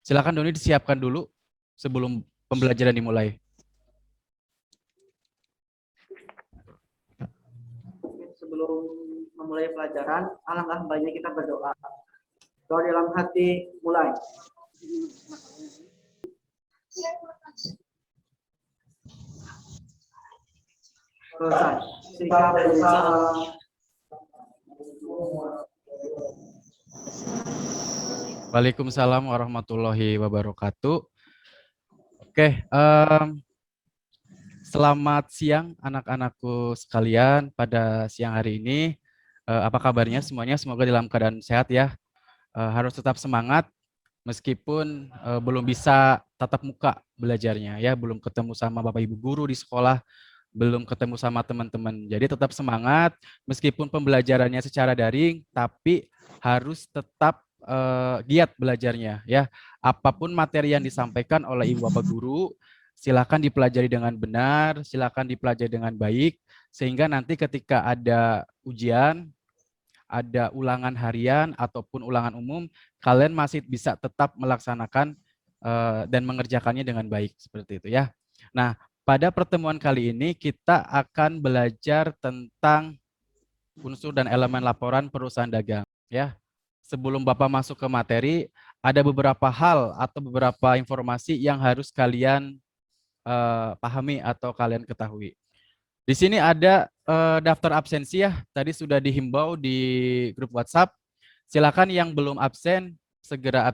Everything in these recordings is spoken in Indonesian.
Silakan Doni disiapkan dulu sebelum pembelajaran dimulai. Sebelum memulai pelajaran, alangkah baiknya kita berdoa. Doa dalam hati mulai. Selesai. Sikap bersalah. Waalaikumsalam warahmatullahi wabarakatuh. Oke, selamat siang anak-anakku sekalian pada siang hari ini. Apa kabarnya semuanya? Semoga dalam keadaan sehat ya. Harus tetap semangat meskipun belum bisa tatap muka belajarnya ya, belum ketemu sama Bapak Ibu guru di sekolah, belum ketemu sama teman-teman. Jadi tetap semangat meskipun pembelajarannya secara daring, tapi harus tetap giat belajarnya ya. Apapun materi yang disampaikan oleh Ibu Bapak guru, silakan dipelajari dengan benar, silakan dipelajari dengan baik, sehingga nanti ketika ada ujian, ada ulangan harian ataupun ulangan umum, kalian masih bisa tetap melaksanakan dan mengerjakannya dengan baik seperti itu ya. Nah, pada pertemuan kali ini kita akan belajar tentang unsur dan elemen laporan perusahaan dagang ya. Sebelum Bapak masuk ke materi, ada beberapa hal atau beberapa informasi yang harus kalian pahami atau kalian ketahui. Di sini ada daftar absensi ya. Tadi sudah dihimbau di grup WhatsApp. Silakan yang belum absen segera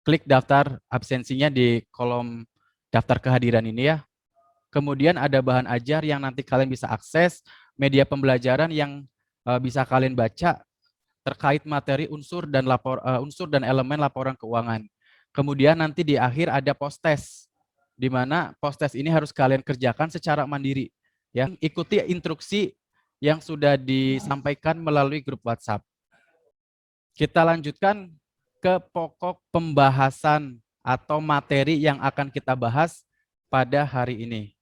klik daftar absensinya di kolom daftar kehadiran ini ya. Kemudian ada bahan ajar yang nanti kalian bisa akses, media pembelajaran yang bisa kalian baca terkait materi unsur dan elemen laporan keuangan. Kemudian nanti di akhir ada post test, di mana post test ini harus kalian kerjakan secara mandiri. Ya, ikuti instruksi yang sudah disampaikan melalui grup WhatsApp. Kita lanjutkan ke pokok pembahasan atau materi yang akan kita bahas pada hari ini.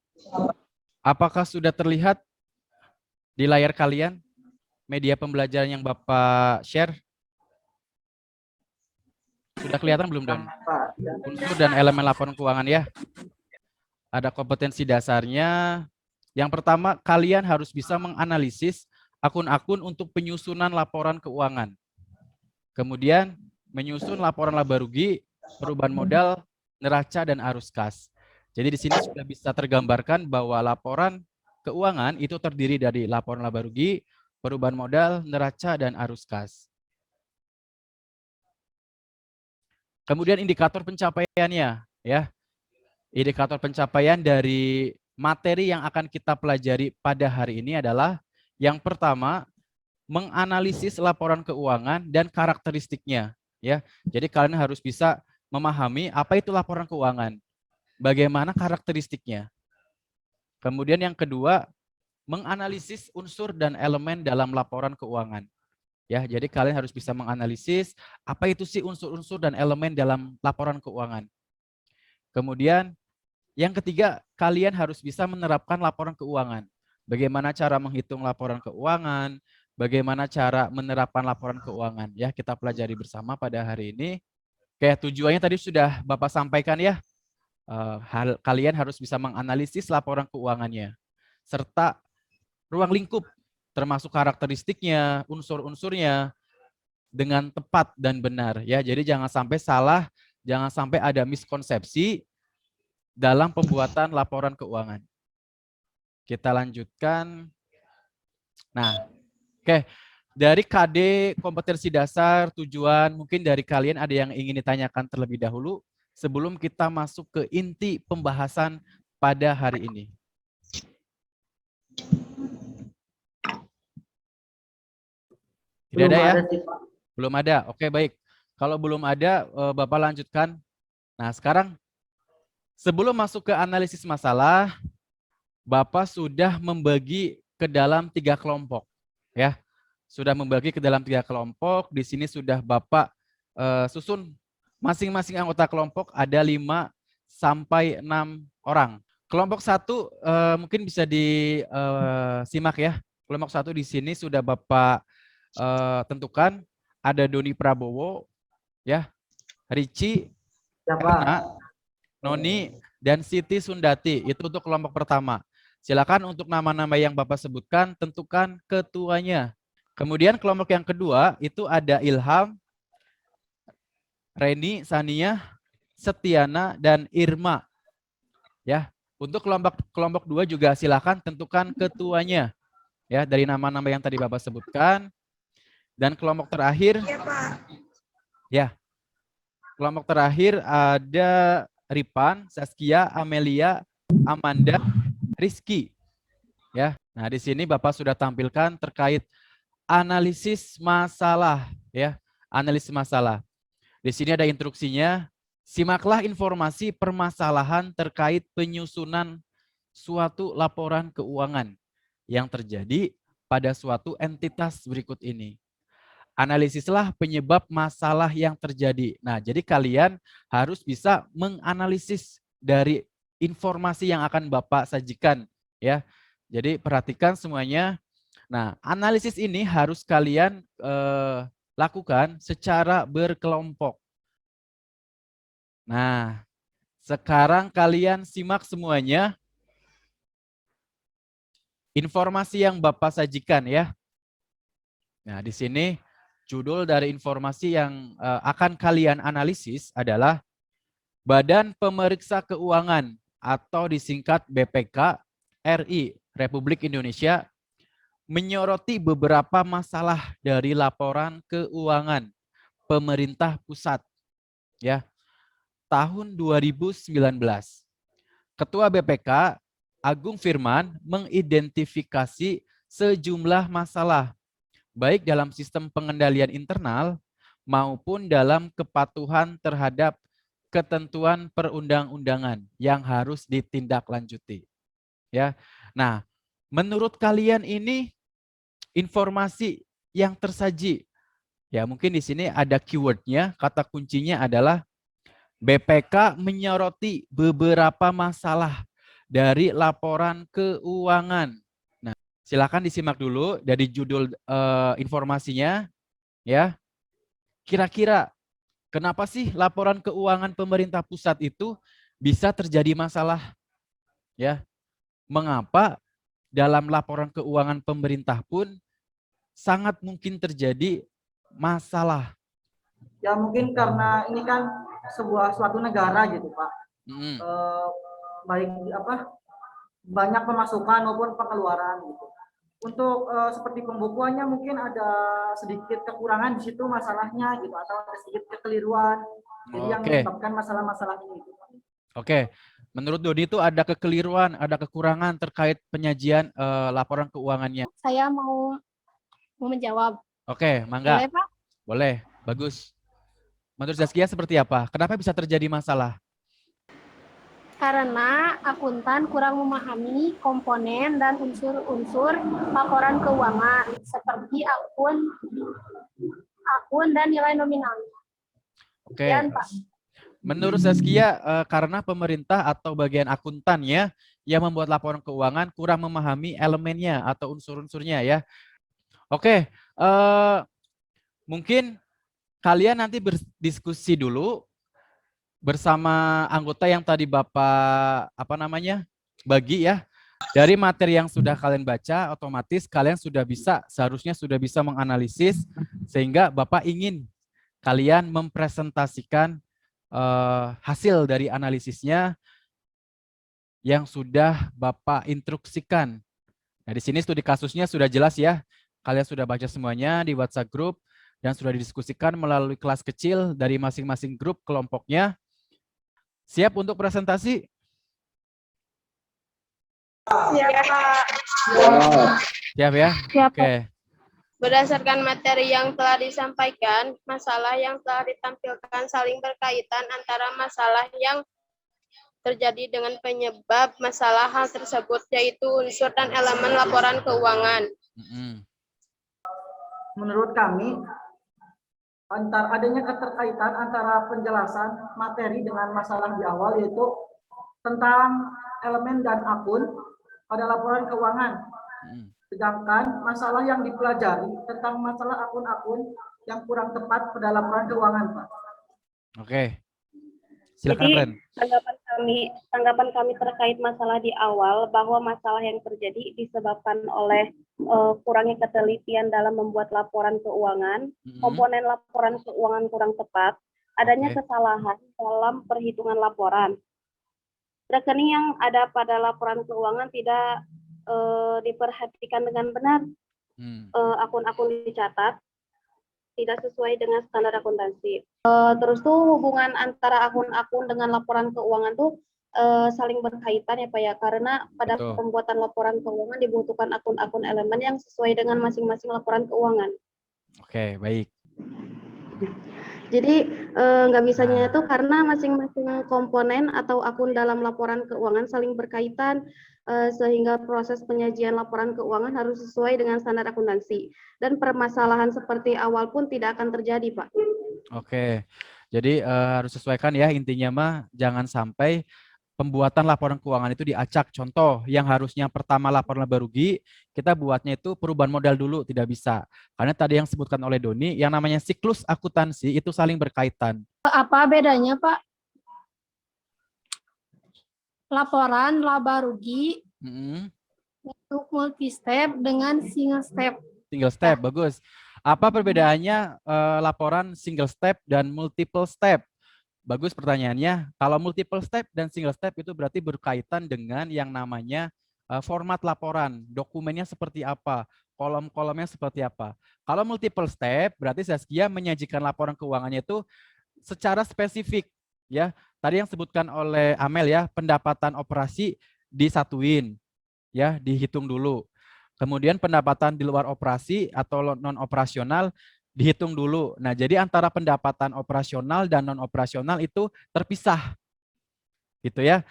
Apakah sudah terlihat di layar kalian media pembelajaran yang Bapak share? Sudah kelihatan belum, Don? Unsur dan elemen laporan keuangan ya. Ada kompetensi dasarnya. Yang pertama, kalian harus bisa menganalisis akun-akun untuk penyusunan laporan keuangan. Kemudian, menyusun laporan laba rugi, perubahan modal, neraca, dan arus kas. Jadi di sini sudah bisa tergambarkan bahwa laporan keuangan itu terdiri dari laporan laba rugi, perubahan modal, neraca, dan arus kas. Kemudian indikator pencapaiannya, ya. Indikator pencapaian dari materi yang akan kita pelajari pada hari ini adalah yang pertama, menganalisis laporan keuangan dan karakteristiknya, ya. Jadi kalian harus bisa memahami apa itu laporan keuangan, bagaimana karakteristiknya. Kemudian yang kedua, menganalisis unsur dan elemen dalam laporan keuangan. Ya, jadi kalian harus bisa menganalisis apa itu sih unsur-unsur dan elemen dalam laporan keuangan. Kemudian yang ketiga, kalian harus bisa menerapkan laporan keuangan. Bagaimana cara menghitung laporan keuangan, bagaimana cara menerapkan laporan keuangan. Ya, kita pelajari bersama pada hari ini. Kayak tujuannya tadi sudah Bapak sampaikan ya. Kalian harus bisa menganalisis laporan keuangannya. Serta ruang lingkup, termasuk karakteristiknya, unsur-unsurnya, dengan tepat dan benar. Ya, jadi jangan sampai salah, jangan sampai ada miskonsepsi dalam pembuatan laporan keuangan. Kita lanjutkan. Nah, oke. Dari KD kompetensi dasar, tujuan, mungkin dari kalian ada yang ingin ditanyakan terlebih dahulu sebelum kita masuk ke inti pembahasan pada hari ini. Tidak ada ya? Belum ada. Oke, baik. Kalau belum ada, Bapak lanjutkan. Nah, sekarang sebelum masuk ke analisis masalah, Bapak sudah membagi ke dalam 3 kelompok. Ya, sudah membagi ke dalam 3 kelompok. Di sini sudah Bapak susun masing-masing anggota kelompok ada 5 sampai 6 orang. Kelompok 1 mungkin bisa disimak ya. Kelompok 1 di sini sudah Bapak tentukan ada Doni Prabowo, ya. Rici, Ya, Pak. Erna, Noni, dan Siti Sundati. Itu untuk kelompok pertama. Silakan untuk nama-nama yang Bapak sebutkan, tentukan ketuanya. Kemudian kelompok yang kedua itu ada Ilham, Reni, Sania, Setiana, dan Irma. Ya, untuk kelompok dua juga silakan tentukan ketuanya. Ya, dari nama-nama yang tadi Bapak sebutkan. Dan kelompok terakhir, ya, kelompok terakhir ada Ripan, Saskia, Amelia, Amanda, Rizky. Ya, nah di sini Bapak sudah tampilkan terkait analisis masalah, ya, analisis masalah. Di sini ada instruksinya. Simaklah informasi permasalahan terkait penyusunan suatu laporan keuangan yang terjadi pada suatu entitas berikut ini. Analisislah penyebab masalah yang terjadi. Nah, jadi kalian harus bisa menganalisis dari informasi yang akan Bapak sajikan, ya. Jadi perhatikan semuanya. Nah, analisis ini harus kalian lakukan secara berkelompok. Nah, sekarang kalian simak semuanya informasi yang Bapak sajikan, ya. Nah, di sini judul dari informasi yang akan kalian analisis adalah Badan Pemeriksa Keuangan atau disingkat BPK RI Republik Indonesia menyoroti beberapa masalah dari laporan keuangan pemerintah pusat, ya, tahun 2019. Ketua BPK Agung Firman mengidentifikasi sejumlah masalah baik dalam sistem pengendalian internal maupun dalam kepatuhan terhadap ketentuan perundang-undangan yang harus ditindaklanjuti. Ya. Nah, menurut kalian ini informasi yang tersaji, ya mungkin di sini ada keywordnya, kata kuncinya adalah BPK menyoroti beberapa masalah dari laporan keuangan. Nah, silakan disimak dulu dari judul informasinya, ya. Kira-kira kenapa sih laporan keuangan pemerintah pusat itu bisa terjadi masalah? Ya, mengapa dalam laporan keuangan pemerintah pun sangat mungkin terjadi masalah? Ya, mungkin karena ini kan suatu negara gitu, Pak. Hmm. Baik banyak pemasukan maupun pengeluaran gitu. Untuk seperti pembukuannya mungkin ada sedikit kekurangan di situ masalahnya gitu, atau ada sedikit kekeliruan. Jadi yang Oke. menyebabkan masalah-masalah ini. Gitu. Oke. Menurut Dodi itu ada kekeliruan, ada kekurangan terkait penyajian laporan keuangannya. Saya mau menjawab. Oke, mangga. Boleh, Pak? Boleh, bagus. Menurut Zaskia seperti apa? Kenapa bisa terjadi masalah? Karena akuntan kurang memahami komponen dan unsur-unsur laporan keuangan seperti akun dan nilai nominal. Oke. Sekian, Pak. Menurut Zaskia, karena pemerintah atau bagian akuntannya yang membuat laporan keuangan kurang memahami elemennya atau unsur-unsurnya, ya. Oke, mungkin kalian nanti berdiskusi dulu bersama anggota yang tadi Bapak bagi, ya. Dari materi yang sudah kalian baca, otomatis kalian seharusnya sudah bisa menganalisis sehingga Bapak ingin kalian mempresentasikan hasil dari analisisnya yang sudah Bapak instruksikan. Nah, di sini studi kasusnya sudah jelas, ya. Kalian sudah baca semuanya di WhatsApp group dan sudah didiskusikan melalui kelas kecil dari masing-masing grup kelompoknya. Siap untuk presentasi? Siap, Pak. Siap, ya? Siap, Pak. Oke. Berdasarkan materi yang telah disampaikan, masalah yang telah ditampilkan saling berkaitan antara masalah yang terjadi dengan penyebab masalah hal tersebut, yaitu unsur dan elemen laporan keuangan. Menurut kami, adanya keterkaitan antara penjelasan materi dengan masalah di awal, yaitu tentang elemen dan akun pada laporan keuangan. Sedangkan masalah yang dipelajari tentang masalah akun-akun yang kurang tepat pada laporan keuangan, Pak. Oke. Silakan, Jadi Ren. tanggapan kami terkait masalah di awal bahwa masalah yang terjadi disebabkan oleh kurangnya ketelitian dalam membuat laporan keuangan, komponen laporan keuangan kurang tepat, adanya Oke. kesalahan dalam perhitungan laporan. Rekening yang ada pada laporan keuangan tidak diperhatikan dengan benar, akun-akun dicatat tidak sesuai dengan standar akuntansi. Terus tuh hubungan antara akun-akun dengan laporan keuangan tuh saling berkaitan ya Pak ya, karena pada Betul. pembuatan laporan keuangan dibutuhkan akun-akun elemen yang sesuai dengan masing-masing laporan keuangan. Oke, baik. Jadi nggak bisanya itu karena masing-masing komponen atau akun dalam laporan keuangan saling berkaitan, sehingga proses penyajian laporan keuangan harus sesuai dengan standar akuntansi. Dan permasalahan seperti awal pun tidak akan terjadi, Pak. Oke. Jadi harus sesuaikan ya, intinya mah jangan sampai pembuatan laporan keuangan itu diacak. Contoh, yang harusnya pertama laporan laba rugi, kita buatnya itu perubahan modal dulu, tidak bisa. Karena tadi yang disebutkan oleh Doni, yang namanya siklus akuntansi itu saling berkaitan. Apa bedanya, Pak? Laporan laba rugi untuk multi step dengan single step. Single step, bagus. Apa perbedaannya laporan single step dan multiple step? Bagus pertanyaannya. Kalau multiple step dan single step itu berarti berkaitan dengan yang namanya format laporan. Dokumennya seperti apa, kolom-kolomnya seperti apa. Kalau multiple step berarti Zaskia menyajikan laporan keuangannya itu secara spesifik. Ya, tadi yang disebutkan oleh Amel ya, pendapatan operasi disatuin, ya, dihitung dulu. Kemudian pendapatan di luar operasi atau non operasional dihitung dulu. Nah, jadi antara pendapatan operasional dan non operasional itu terpisah. Gitu ya.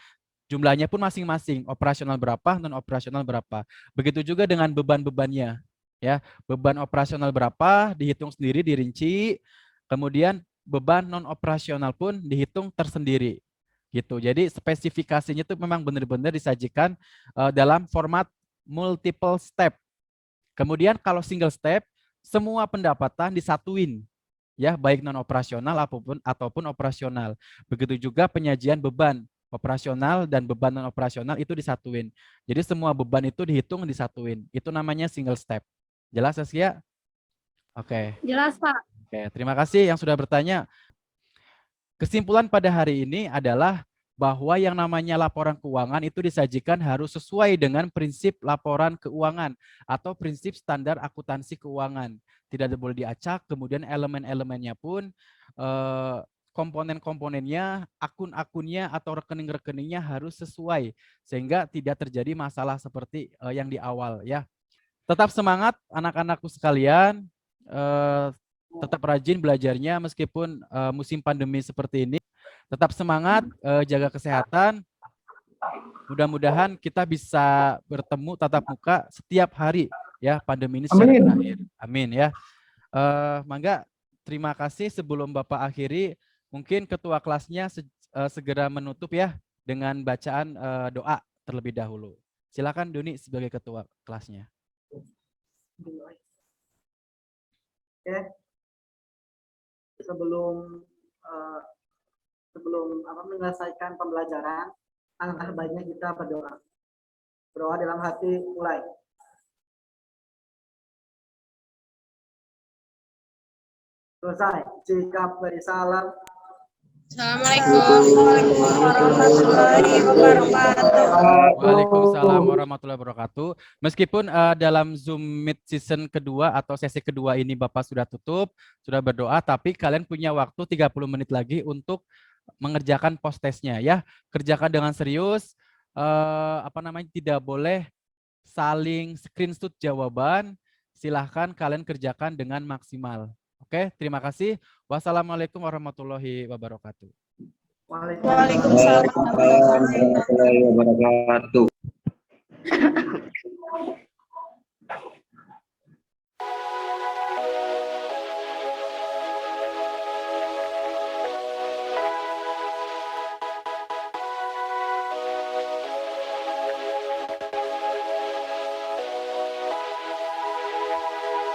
Jumlahnya pun masing-masing, operasional berapa, non operasional berapa. Begitu juga dengan beban-bebannya. Ya, beban operasional berapa dihitung sendiri, dirinci. Kemudian beban non operasional pun dihitung tersendiri. Gitu. Jadi spesifikasinya itu memang benar-benar disajikan dalam format multiple step. Kemudian kalau single step, semua pendapatan disatuin, ya, baik non operasional ataupun operasional. Begitu juga penyajian beban operasional dan beban non operasional itu disatuin. Jadi semua beban itu dihitung disatuin. Itu namanya single step. Jelas, Saskia? Oke. Jelas, Pak. Oke, terima kasih yang sudah bertanya. Kesimpulan pada hari ini adalah bahwa yang namanya laporan keuangan itu disajikan harus sesuai dengan prinsip laporan keuangan atau prinsip standar akuntansi keuangan. Tidak boleh diacak, kemudian elemen-elemennya pun, komponen-komponennya, akun-akunnya atau rekening-rekeningnya harus sesuai sehingga tidak terjadi masalah seperti yang di awal ya. Tetap semangat anak-anakku sekalian, tetap rajin belajarnya meskipun musim pandemi seperti ini. Tetap semangat, jaga kesehatan. Mudah-mudahan kita bisa bertemu tatap muka setiap hari ya, pandemi ini secara berakhir. Amin ya. Mangga, terima kasih. Sebelum Bapak akhiri, mungkin ketua kelasnya segera menutup ya dengan bacaan doa terlebih dahulu. Silakan Doni sebagai ketua kelasnya. Oke. Sebelum menyelesaikan pembelajaran, alangkah baiknya kita berdoa. Berdoa dalam hati, mulai. Selesai. Jika beri salam. Assalamualaikum warahmatullahi wabarakatuh. Waalaikumsalam warahmatullahi wabarakatuh. Meskipun dalam Zoom Meet season kedua atau sesi kedua ini Bapak sudah tutup, sudah berdoa, tapi kalian punya waktu 30 menit lagi untuk mengerjakan post testnya ya. Kerjakan dengan serius, tidak boleh saling screenshot jawaban. Silahkan kalian kerjakan dengan maksimal. Oke, terima kasih. Wassalamualaikum warahmatullahi wabarakatuh. Waalaikumsalam warahmatullahi wabarakatuh.